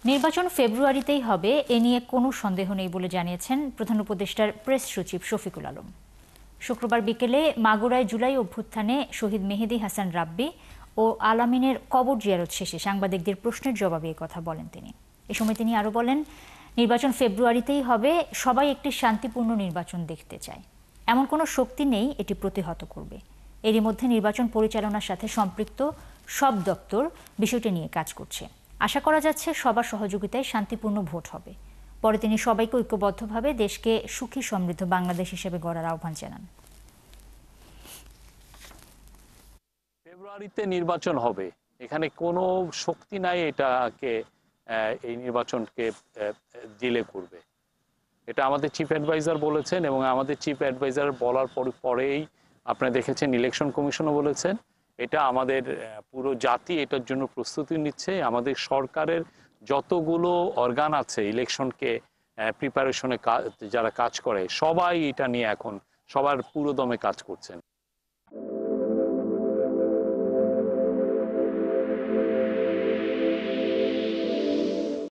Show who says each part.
Speaker 1: নির্বাচন ফেব্রুয়ারিতেই হবে এ নিয়ে কোনো সন্দেহ নেই বলে জানিয়েছেন প্রধান উপদেষ্টার প্রেস সচিব শফিকুল আলম। শুক্রবার বিকেলে মাগুরায় জুলাই অভ্যুত্থানে শহীদ মেহেদী হাসান রাব্বি ও আলামিনের কবর জিয়ারত শেষে সাংবাদিকদের প্রশ্নের জবাবে কথা বলেন তিনি। এ সময় তিনি আরও বলেন, নির্বাচন ফেব্রুয়ারিতেই হবে, সবাই একটি শান্তিপূর্ণ নির্বাচন দেখতে চায়। এমন কোনো শক্তি নেই এটি প্রতিহত করবে। এরই মধ্যে নির্বাচন পরিচালনার সাথে সম্পৃক্ত সব দপ্তর বিষয়টি নিয়ে কাজ করছে। আশা করা যাচ্ছে সবার সহযোগিতায় শান্তিপূর্ণ ভোট হবে। পরে তিনি সবাইকে ঐক্যবদ্ধভাবে দেশকে সুখী সমৃদ্ধ বাংলাদেশ হিসেবে গড়ার আহ্বান জানান।
Speaker 2: ফেব্রুয়ারিতে নির্বাচন হবে, এখানে কোনো শক্তি নাই এটাকে এই নির্বাচনকে ডিলে করবে। এটা আমাদের চিফ অ্যাডভাইজার বলেছেন এবং আমাদের চিফ অ্যাডভাইজার বলার পরেই আপনারা দেখেছেন ইলেকশন কমিশনও বলেছেন। এটা আমাদের পুরো জাতি এটার জন্য প্রস্তুতি নিচ্ছে। আমাদের সরকারের যতগুলো অর্গান আছে ইলেকশনকে প্রিপারেশনে যারা কাজ করে সবাই এটা নিয়ে এখন সবার পুরো দমে কাজ করছেন।